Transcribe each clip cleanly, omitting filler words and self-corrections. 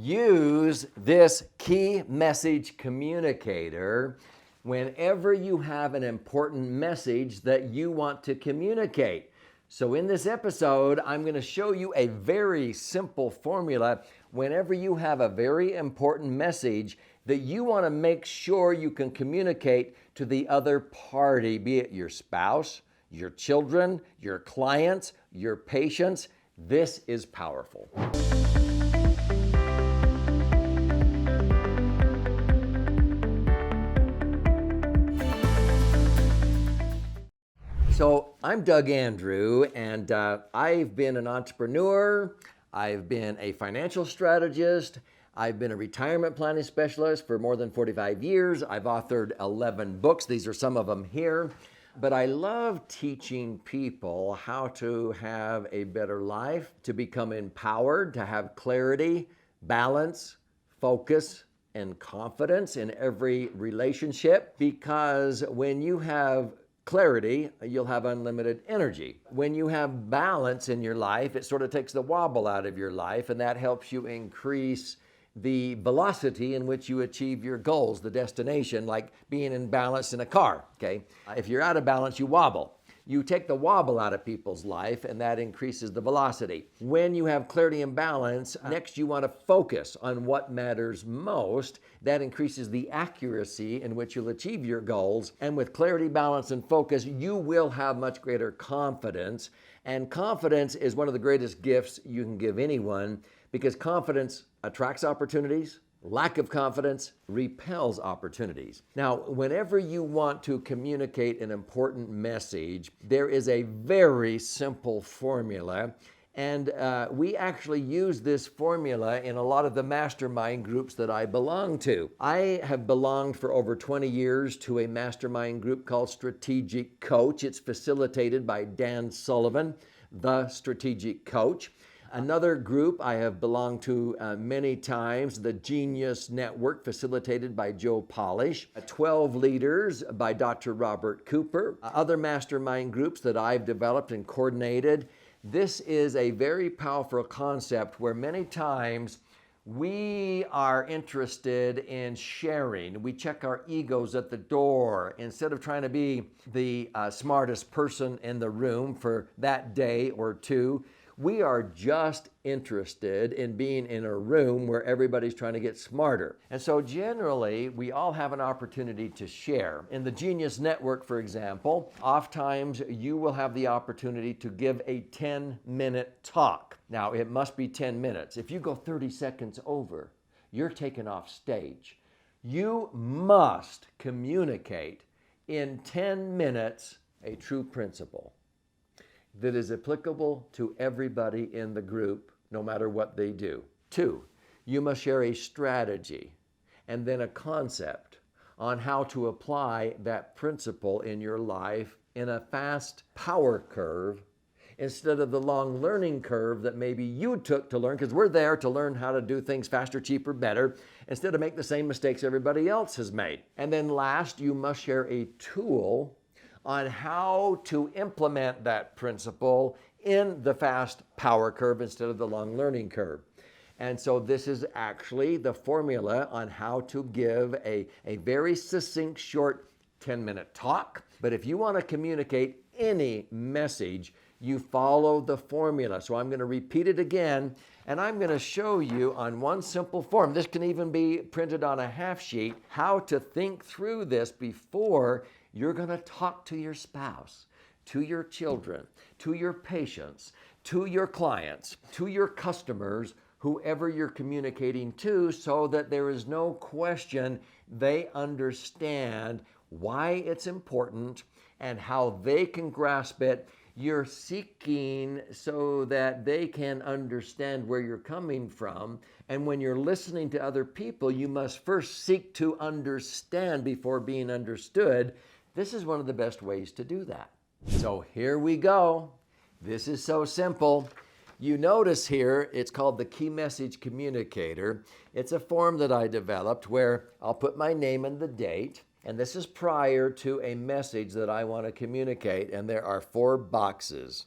Use this key message communicator whenever you have an important message that you want to communicate. So in this episode, I'm going to show you a very simple formula whenever you have a very important message that you want to make sure you can communicate to the other party, be it your spouse, your children, your clients, your patients. This is powerful. So I'm Doug Andrew, and I've been an entrepreneur, I've been a financial strategist, I've been a retirement planning specialist for more than 45 years. I've authored 11 books. These are some of them here. But I love teaching people how to have a better life, to become empowered, to have clarity, balance, focus, and confidence in every relationship. Because when you have clarity, you'll have unlimited energy. When you have balance in your life, it sort of takes the wobble out of your life, and that helps you increase the velocity in which you achieve your goals, the destination, like being in balance in a car, okay? If you're out of balance, you wobble. You take the wobble out of people's life, and that increases the velocity. When you have clarity and balance, next you want to focus on what matters most. That increases the accuracy in which you'll achieve your goals. And with clarity, balance, and focus, you will have much greater confidence. And confidence is one of the greatest gifts you can give anyone, because confidence attracts opportunities. Lack of confidence repels opportunities. Now, whenever you want to communicate an important message, there is a very simple formula. And we actually use this formula in a lot of the mastermind groups that I belong to. I have belonged for over 20 years to a mastermind group called Strategic Coach. It's facilitated by Dan Sullivan, the Strategic Coach. Another group I have belonged to many times, the Genius Network, facilitated by Joe Polish. 12 Leaders by Dr. Robert Cooper. Other mastermind groups that I've developed and coordinated. This is a very powerful concept where many times we are interested in sharing. We check our egos at the door instead of trying to be the smartest person in the room for that day or two. We are just interested in being in a room where everybody's trying to get smarter. And so generally, we all have an opportunity to share. In the Genius Network, for example, oftentimes you will have the opportunity to give a 10-minute talk. Now, it must be 10 minutes. If you go 30 seconds over, you're taken off stage. You must communicate in 10 minutes a true principle that is applicable to everybody in the group, no matter what they do. 2, you must share a strategy and then a concept on how to apply that principle in your life in a fast power curve instead of the long learning curve that maybe you took to learn, because we're there to learn how to do things faster, cheaper, better, instead of make the same mistakes everybody else has made. And then last, you must share a tool on how to implement that principle in the fast power curve instead of the long learning curve. And so this is actually the formula on how to give a very succinct, short 10-minute talk. But if you want to communicate any message, you follow the formula. So I'm going to repeat it again, and I'm going to show you on one simple form. This can even be printed on a half sheet, how to think through this before you're going to talk to your spouse, to your children, to your patients, to your clients, to your customers, whoever you're communicating to, so that there is no question they understand why it's important and how they can grasp it. You're seeking so that they can understand where you're coming from. And when you're listening to other people, you must first seek to understand before being understood. This is one of the best ways to do that. So here we go. This is so simple. You notice here, it's called the Key Message Communicator. It's a form that I developed where I'll put my name and the date. And this is prior to a message that I want to communicate. And there are 4 boxes.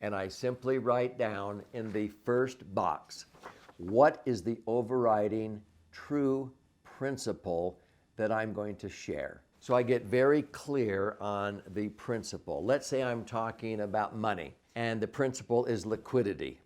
And I simply write down in the first box, what is the overriding true principle that I'm going to share. So I get very clear on the principle. Let's say I'm talking about money, and the principle is liquidity.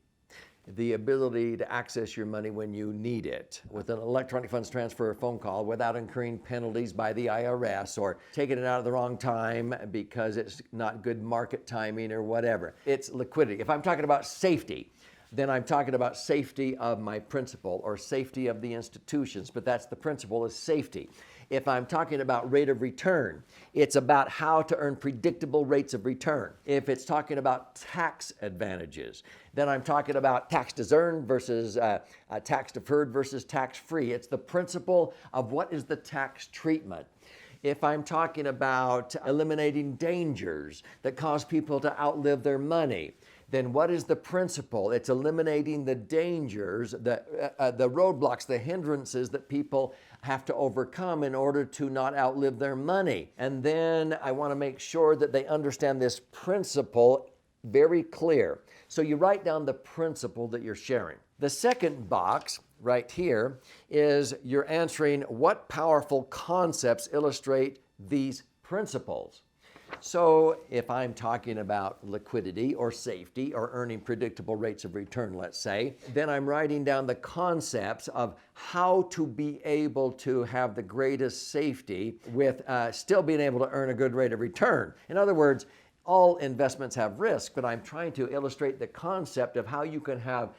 The ability to access your money when you need it with an electronic funds transfer or phone call without incurring penalties by the IRS or taking it out at the wrong time because it's not good market timing or whatever. It's liquidity. If I'm talking about safety, then I'm talking about safety of my principal or safety of the institutions, but that's the principle is safety. If I'm talking about rate of return, it's about how to earn predictable rates of return. If it's talking about tax advantages, then I'm talking about tax discerned versus tax deferred versus tax free. It's the principle of what is the tax treatment. If I'm talking about eliminating dangers that cause people to outlive their money, then what is the principle? It's eliminating the dangers, the roadblocks, the hindrances that people have to overcome in order to not outlive their money. And then I want to make sure that they understand this principle very clear. So you write down the principle that you're sharing. The second box right here is you're answering what powerful concepts illustrate these principles. So if I'm talking about liquidity or safety or earning predictable rates of return, let's say, then I'm writing down the concepts of how to be able to have the greatest safety with still being able to earn a good rate of return. In other words, all investments have risk, but I'm trying to illustrate the concept of how you can have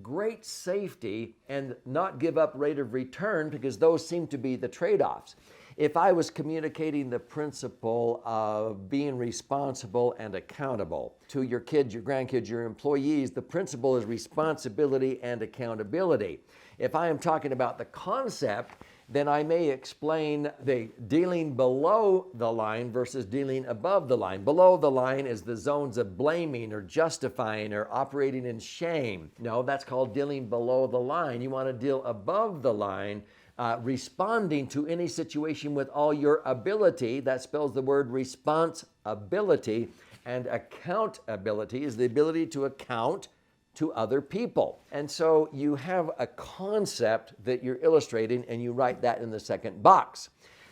great safety and not give up rate of return, because those seem to be the trade-offs. If I was communicating the principle of being responsible and accountable to your kids, your grandkids, your employees, the principle is responsibility and accountability. If I am talking about the concept, then I may explain the dealing below the line versus dealing above the line. Below the line is the zones of blaming or justifying or operating in shame. No, that's called dealing below the line. You want to deal above the line, responding to any situation with all your ability. That spells the word responsibility. And accountability is the ability to account to other people. And so you have a concept that you're illustrating, and you write that in the second box.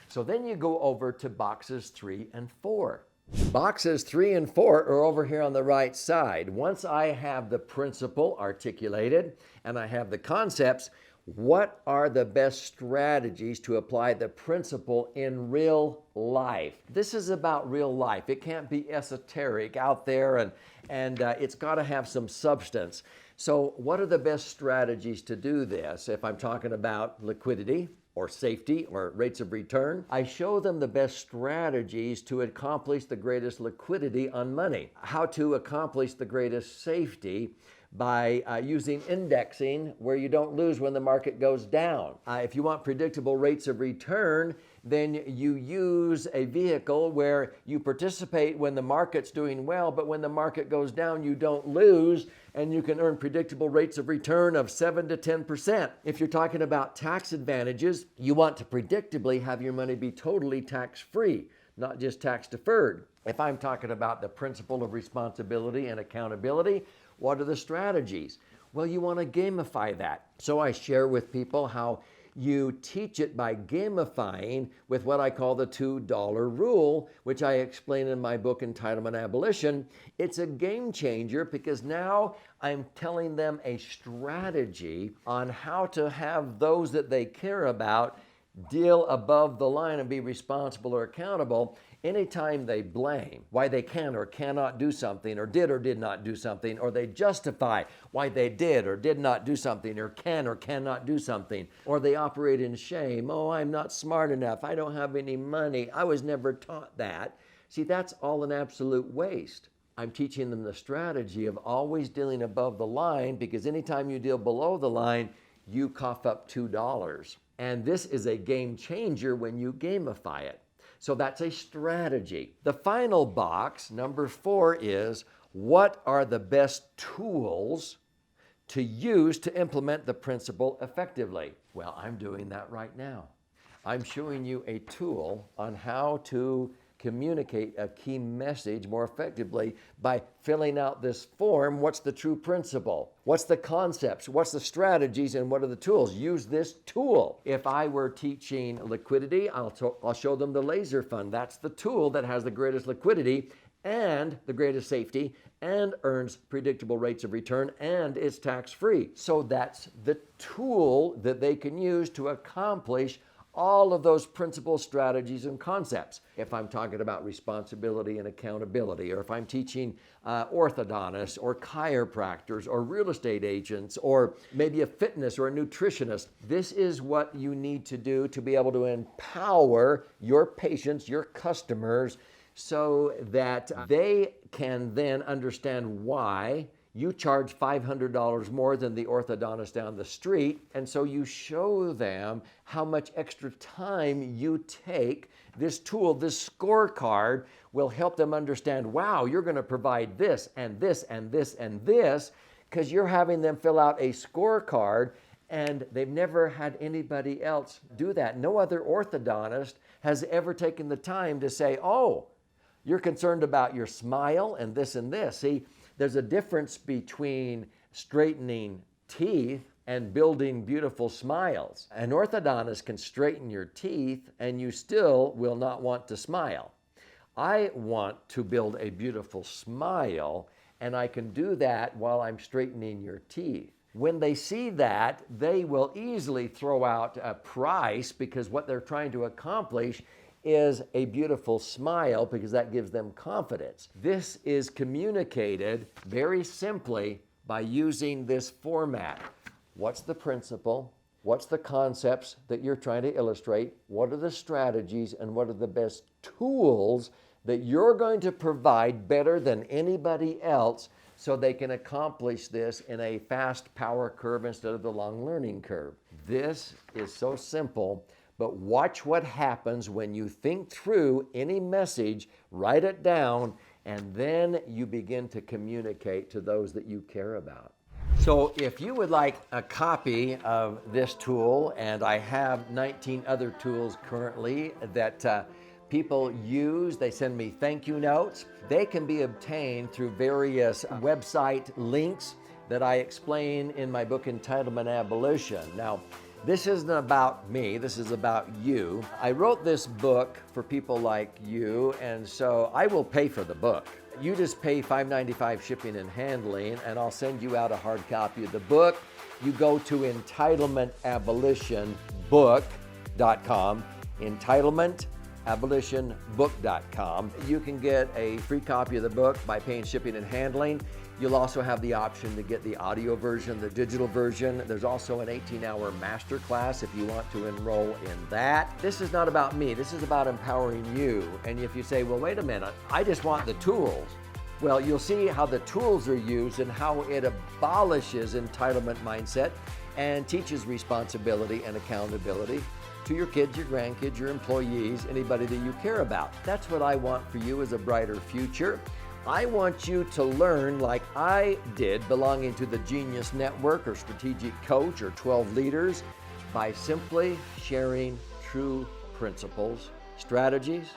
So then you go over to boxes 3 and 4. Boxes 3 and 4 are over here on the right side. Once I have the principle articulated and I have the concepts, what are the best strategies to apply the principle in real life? This is about real life. It can't be esoteric out there, and it's got to have some substance. So what are the best strategies to do this? If I'm talking about liquidity or safety or rates of return, I show them the best strategies to accomplish the greatest liquidity on money. How to accomplish the greatest safety by using indexing where you don't lose when the market goes down. If you want predictable rates of return, then you use a vehicle where you participate when the market's doing well, but when the market goes down, you don't lose, and you can earn predictable rates of return of 7 to 10%. If you're talking about tax advantages, you want to predictably have your money be totally tax-free, not just tax-deferred. If I'm talking about the principle of responsibility and accountability, what are the strategies? Well, you want to gamify that. So I share with people how you teach it by gamifying with what I call the $2 rule, which I explain in my book, Entitlement Abolition. It's a game changer because now I'm telling them a strategy on how to have those that they care about deal above the line and be responsible or accountable anytime they blame why they can or cannot do something, or did not do something, or they justify why they did or did not do something, or cannot do something, or they operate in shame. Oh, I'm not smart enough. I don't have any money. I was never taught that. See, that's all an absolute waste. I'm teaching them the strategy of always dealing above the line, because anytime you deal below the line, you cough up $2. And this is a game changer when you gamify it. So that's a strategy. The final box, number 4, is what are the best tools to use to implement the principle effectively? Well, I'm doing that right now. I'm showing you a tool on how to communicate a key message more effectively by filling out this form. What's the true principle? What's the concepts? What's the strategies? And what are the tools? Use this tool. If I were teaching liquidity, I'll show them the laser fund. That's the tool that has the greatest liquidity and the greatest safety and earns predictable rates of return and is tax-free. So that's the tool that they can use to accomplish all of those principles, strategies, and concepts. If I'm talking about responsibility and accountability, or if I'm teaching orthodontists or chiropractors or real estate agents, or maybe a fitness or a nutritionist, this is what you need to do to be able to empower your patients, your customers, so that they can then understand why you charge $500 more than the orthodontist down the street. And so you show them how much extra time you take. This tool, this scorecard, will help them understand, wow, you're going to provide this and this and this and this, because you're having them fill out a scorecard, and they've never had anybody else do that. No other orthodontist has ever taken the time to say, oh, you're concerned about your smile and this and this. See, there's a difference between straightening teeth and building beautiful smiles. An orthodontist can straighten your teeth and you still will not want to smile. I want to build a beautiful smile, and I can do that while I'm straightening your teeth. When they see that, they will easily throw out a price, because what they're trying to accomplish is a beautiful smile, because that gives them confidence. This is communicated very simply by using this format. What's the principle? What's the concepts that you're trying to illustrate? What are the strategies, and what are the best tools that you're going to provide better than anybody else, so they can accomplish this in a fast power curve instead of the long learning curve? This is so simple. But watch what happens when you think through any message, write it down, and then you begin to communicate to those that you care about. So if you would like a copy of this tool, and I have 19 other tools currently that people use, they send me thank you notes. They can be obtained through various website links that I explain in my book, Entitlement Abolition. Now, this isn't about me, this is about you. I wrote this book for people like you, and so I will pay for the book. You just pay $5.95 shipping and handling, and I'll send you out a hard copy of the book. You go to entitlementabolitionbook.com, entitlementabolitionbook.com. You can get a free copy of the book by paying shipping and handling. You'll also have the option to get the audio version, the digital version. There's also an 18-hour masterclass if you want to enroll in that. This is not about me. This is about empowering you. And if you say, well, wait a minute, I just want the tools. Well, you'll see how the tools are used and how it abolishes entitlement mindset and teaches responsibility and accountability to your kids, your grandkids, your employees, anybody that you care about. That's what I want for you, as a brighter future. I want you to learn like I did, belonging to the Genius Network or Strategic Coach or 12 Leaders, by simply sharing true principles, strategies,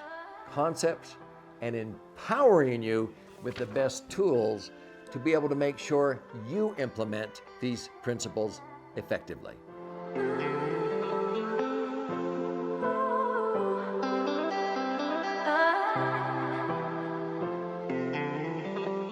concepts, and empowering you with the best tools to be able to make sure you implement these principles effectively.